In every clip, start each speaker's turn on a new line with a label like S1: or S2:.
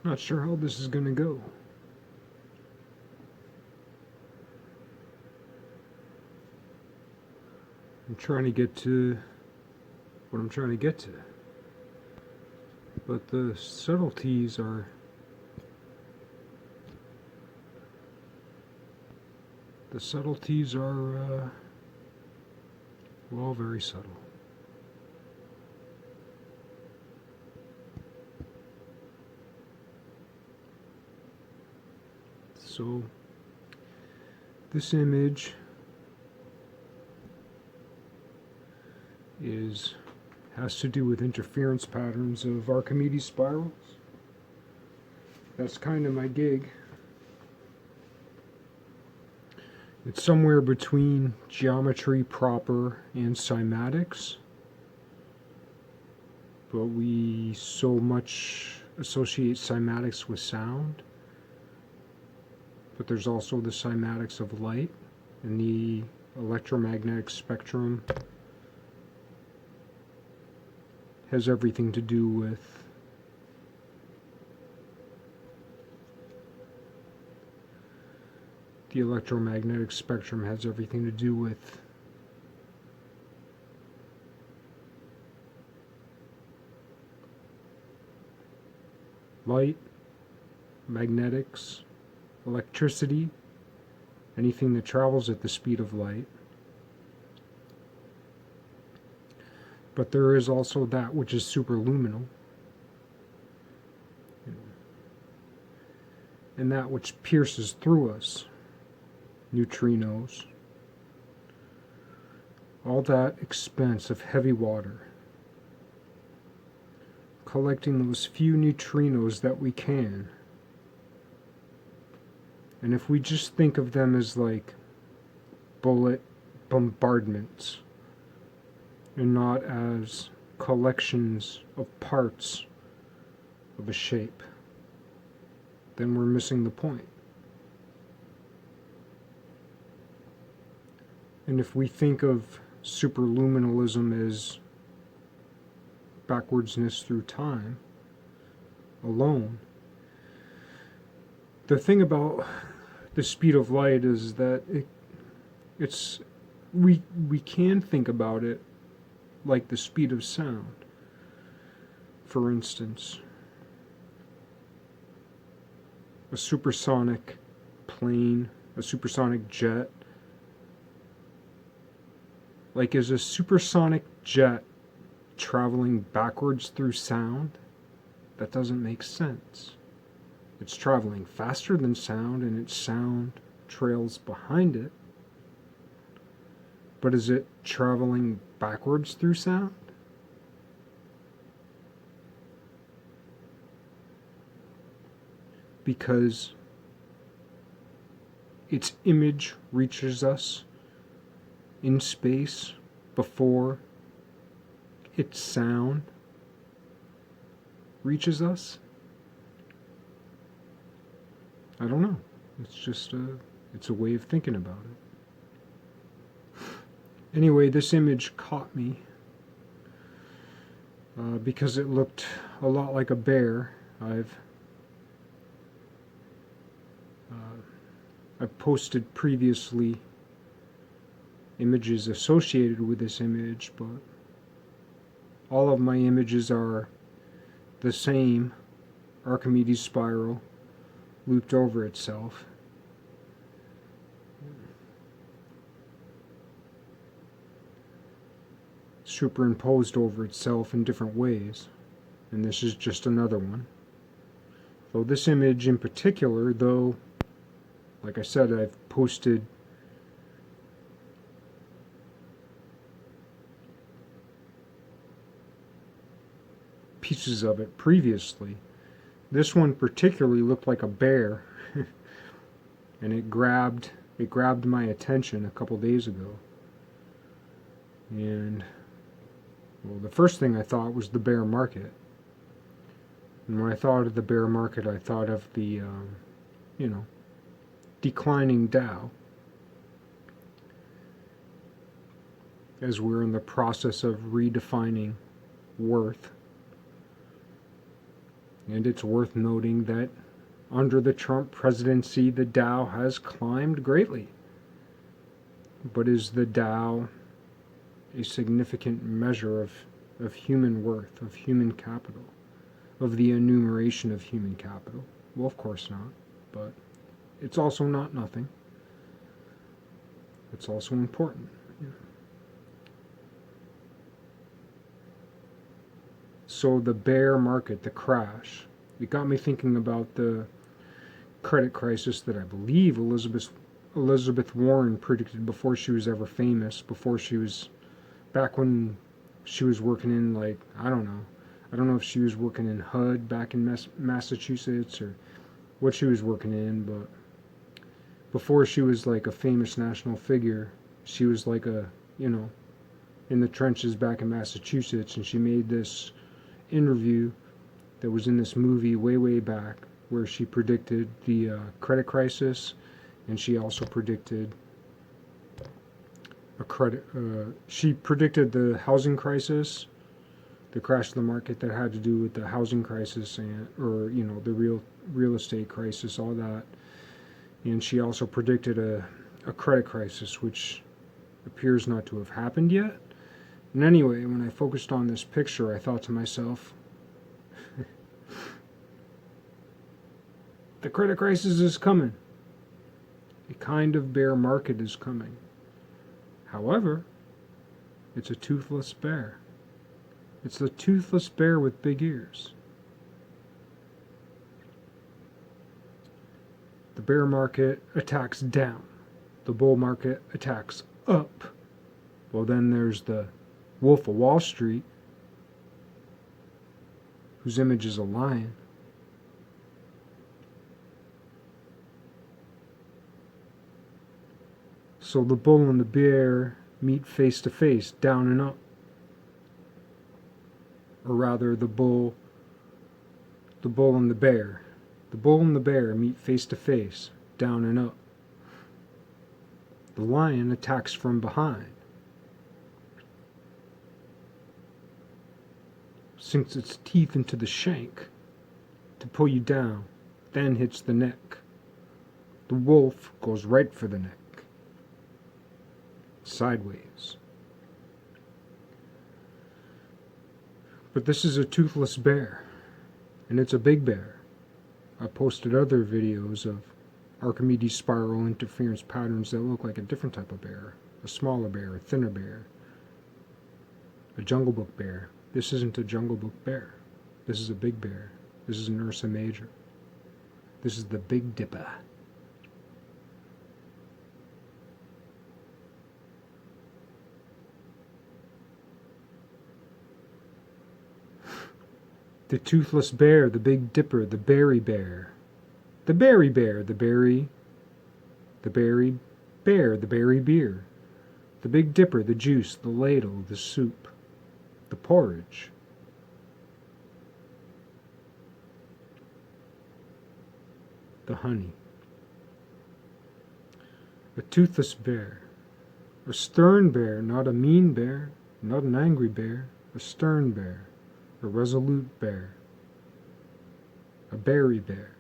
S1: Not sure how this is going to go. I'm trying to get to what I'm trying to get to. But the subtleties are well, very subtle. So this image has to do with interference patterns of Archimedes spirals. That's kind of my gig. It's somewhere between geometry proper and cymatics, but we so much associate cymatics with sound. But there's also the cymatics of light, and the electromagnetic spectrum has everything to do with light, magnetics, electricity, anything that travels at the speed of light. But there is also that which is superluminal, and that which pierces through us, neutrinos, all that expanse of heavy water, collecting those few neutrinos that we can. And if we just think of them as like bullet bombardments and not as collections of parts of a shape, then we're missing the point. And if we think of superluminalism as backwardsness through time alone, the thing about the speed of light is that we can think about it like the speed of sound. For instance, a supersonic plane, a supersonic jet. Like, is a supersonic jet traveling backwards through sound? That doesn't make sense. It's traveling faster than sound, and its sound trails behind it. But is it traveling backwards through sound? Because its image reaches us in space before its sound reaches us? I don't know. It's a way of thinking about it. Anyway, this image caught me because it looked a lot like a bear. I've posted previously images associated with this image, but all of my images are the same Archimedes spiral looped over itself. Superimposed over itself in different ways, and this is just another one. So this image in particular, though, like I said, I've posted pieces of it previously. This one particularly looked like a bear, and it grabbed my attention a couple days ago. And well, the first thing I thought was the bear market. And when I thought of the bear market, I thought of the declining Dow, as we're in the process of redefining worth And it's worth noting that under the Trump presidency, the Dow has climbed greatly. But is the Dow a significant measure of human worth, of human capital, of the enumeration of human capital? Well, of course not. But it's also not nothing. It's also important. So the bear market, the crash, it got me thinking about the credit crisis that I believe Elizabeth Warren predicted before she was ever famous, before she was, back when she was working in, like, I don't know if she was working in HUD back in Massachusetts or what she was working in, but before she was like a famous national figure, she was like in the trenches back in Massachusetts, and she made this interview that was in this movie way back where she predicted the credit crisis, and she also predicted she predicted the housing crisis, the crash of the market that had to do with the housing crisis, and or the real estate crisis, all that. And she also predicted a credit crisis, which appears not to have happened yet. And anyway, when I focused on this picture, I thought to myself, the credit crisis is coming. A kind of bear market is coming. However, it's a toothless bear. It's the toothless bear with big ears. The bear market attacks down. The bull market attacks up. Well, then there's the Wolf of Wall Street, whose image is a lion. So the bull and the bear meet face to face, down and up. Or rather, the bull and the bear. The bull and the bear meet face to face, down and up. The lion attacks from behind, sinks its teeth into the shank to pull you down, then hits the neck. The wolf goes right for the neck, sideways. But this is a toothless bear, and it's a big bear. I posted other videos of Archimedes spiral interference patterns that look like a different type of bear, a smaller bear, a thinner bear, a Jungle Book bear. This isn't a Jungle Book bear. This is a big bear. This is an Ursa Major. This is the Big Dipper. The toothless bear, the Big Dipper, the berry bear. The berry bear, the berry bear, the berry beer. The Big Dipper, the juice, the ladle, the soup, the porridge. The honey. A toothless bear. A stern bear, not a mean bear, not an angry bear, a stern bear. A resolute bear, a berry bear.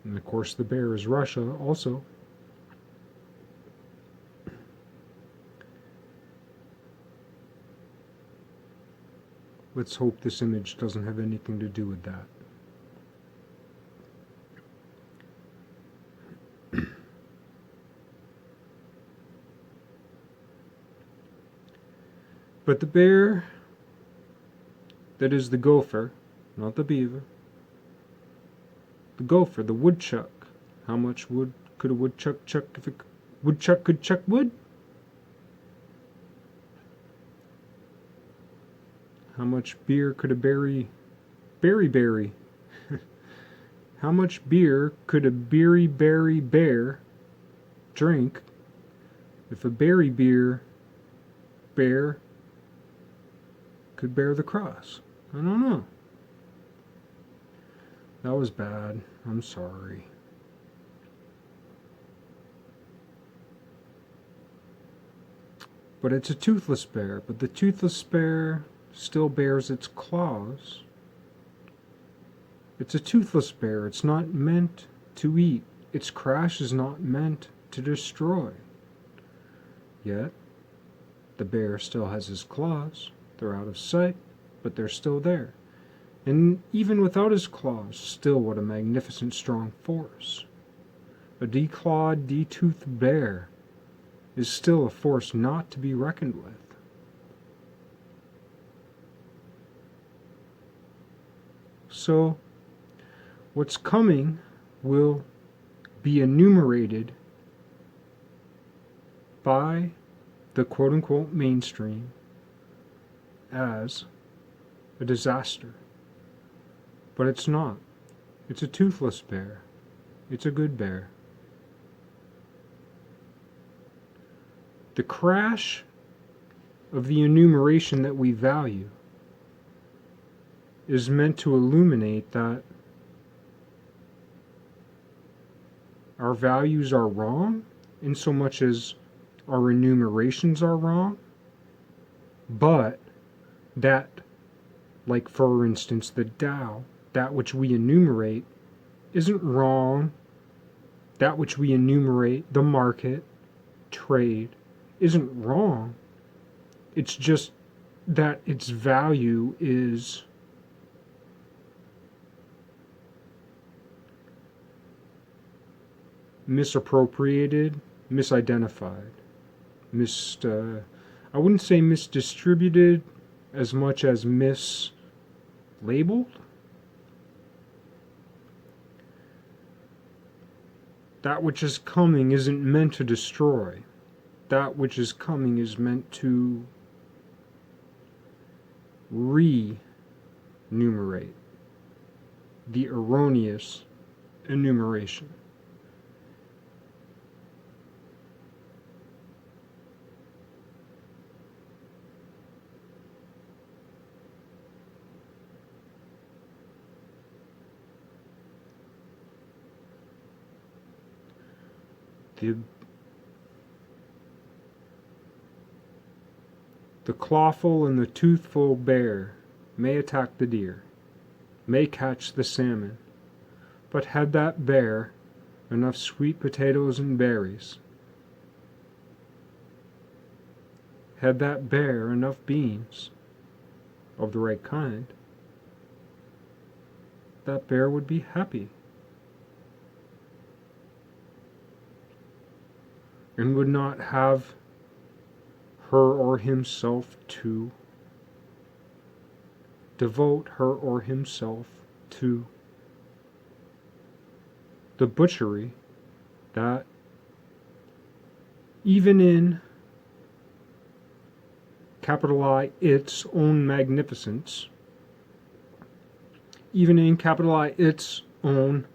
S1: And of course the bear is Russia also. Let's hope this image doesn't have anything to do with that. But the bear that is the gopher, not the beaver, the gopher, the woodchuck. How much wood could a woodchuck chuck if a woodchuck could chuck wood? How much beer could a berry How much beer could a berry bear drink if a berry bear could bear the cross? I don't know. That was bad. I'm sorry. But it's a toothless bear. But the toothless bear still bears its claws. It's a toothless bear. It's not meant to eat. Its crash is not meant to destroy. Yet, the bear still has his claws. They're out of sight, but they're still there. And even without his claws, still what a magnificent strong force. A declawed, detoothed bear is still a force not to be reckoned with. So, what's coming will be enumerated by the quote-unquote mainstream as a disaster. But it's not. It's a toothless bear. It's a good bear. The crash of the enumeration that we value is meant to illuminate that our values are wrong in so much as our enumerations are wrong, but that, like for instance the Tao, that which we enumerate isn't wrong. That which we enumerate, the market, trade, isn't wrong. It's just that its value is misappropriated, misidentified, I wouldn't say misdistributed as much as mislabeled. That which is coming isn't meant to destroy. That which is coming is meant to re-enumerate the erroneous enumeration. The clawful and the toothful bear may attack the deer, may catch the salmon, but had that bear enough sweet potatoes and berries, had that bear enough beans of the right kind, that bear would be happy and would not have her or himself to devote her or himself to the butchery that even in capital I its own magnificence, even in capital I its own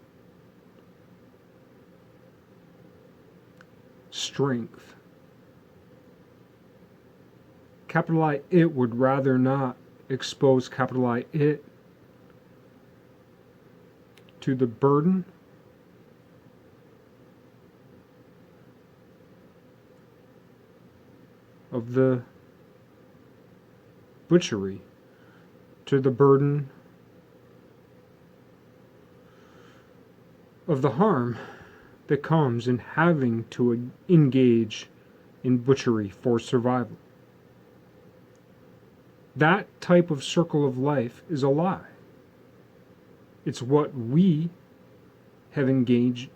S1: strength, capital I it would rather not expose capital I it to the burden of the butchery, to the burden of the harm that comes in having to engage in butchery for survival. That type of circle of life is a lie. It's what we have engaged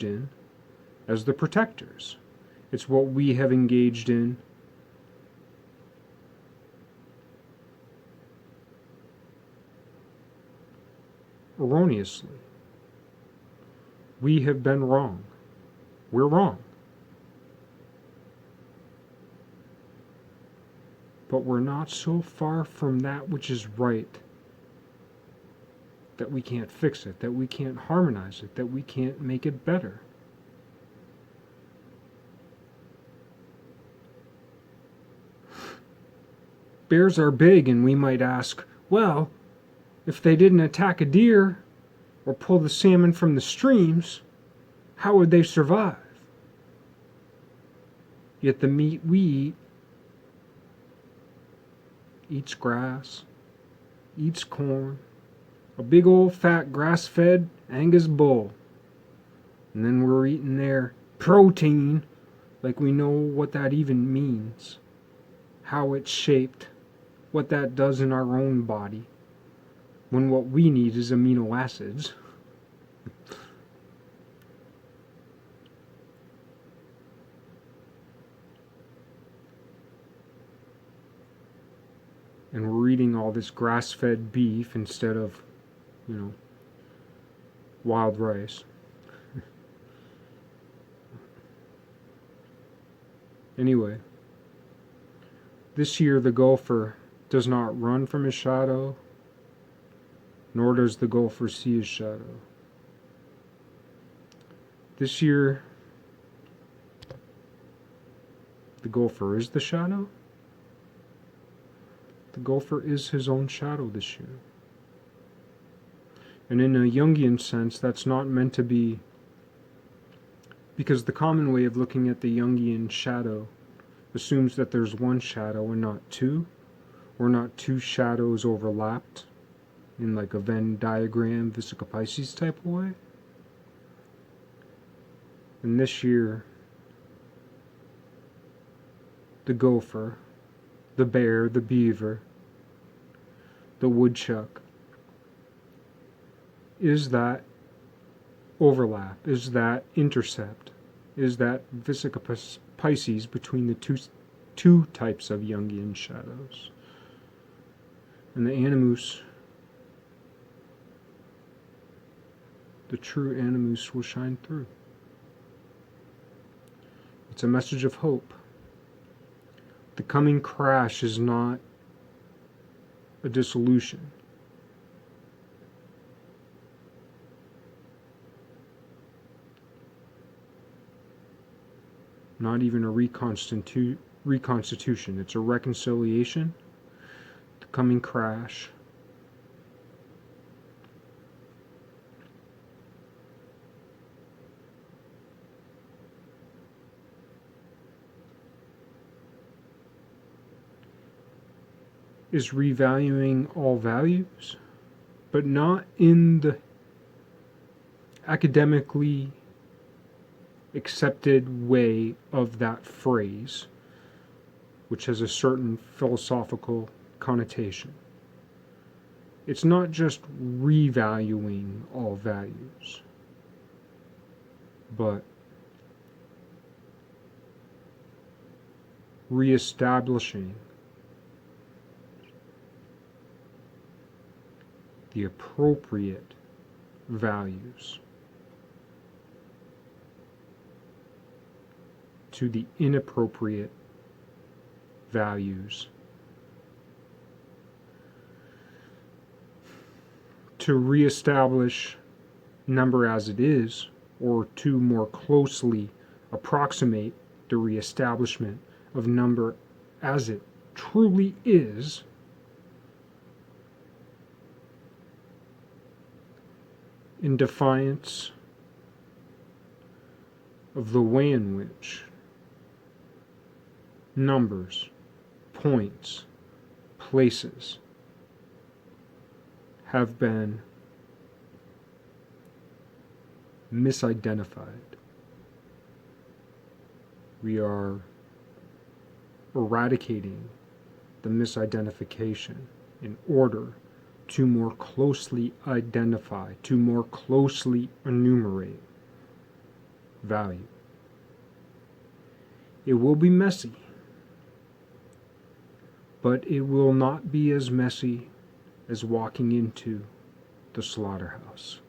S1: in as the protectors. It's what we have engaged in erroneously. We have been wrong. We're wrong. But we're not so far from that which is right that we can't fix it, that we can't harmonize it, that we can't make it better. Bears are big, and we might ask, well, if they didn't attack a deer or pull the salmon from the streams, how would they survive? Yet the meat we eat eats grass, eats corn, a big old fat grass-fed Angus bull. And then we're eating their protein like we know what that even means, how it's shaped, what that does in our own body, when what we need is amino acids. And we're eating all this grass-fed beef instead of, wild rice. Anyway, this year the golfer does not run from his shadow, nor does the golfer see his shadow. This year, the golfer is the shadow. The golfer is his own shadow this year. And in a Jungian sense, that's not meant to be, because the common way of looking at the Jungian shadow assumes that there's one shadow and not two, or not two shadows overlapped in like a Venn diagram, Vesica Pisces type of way. And this year, the gopher, the bear, the beaver, the woodchuck, is that overlap, is that intercept, is that Vesica Pisces between the two types of Jungian shadows. And the animus, the true animus, will shine through. It's a message of hope. The coming crash is not a dissolution. Not even a reconstitution. It's a reconciliation. The coming crash is revaluing all values, but not in the academically accepted way of that phrase, which has a certain philosophical connotation. It's not just revaluing all values, but reestablishing the appropriate values to the inappropriate values, to reestablish number as it is, or to more closely approximate the reestablishment of number as it truly is, in defiance of the way in which numbers, points, places have been misidentified. We are eradicating the misidentification in order to more closely identify, to more closely enumerate value. It will be messy, but it will not be as messy as walking into the slaughterhouse.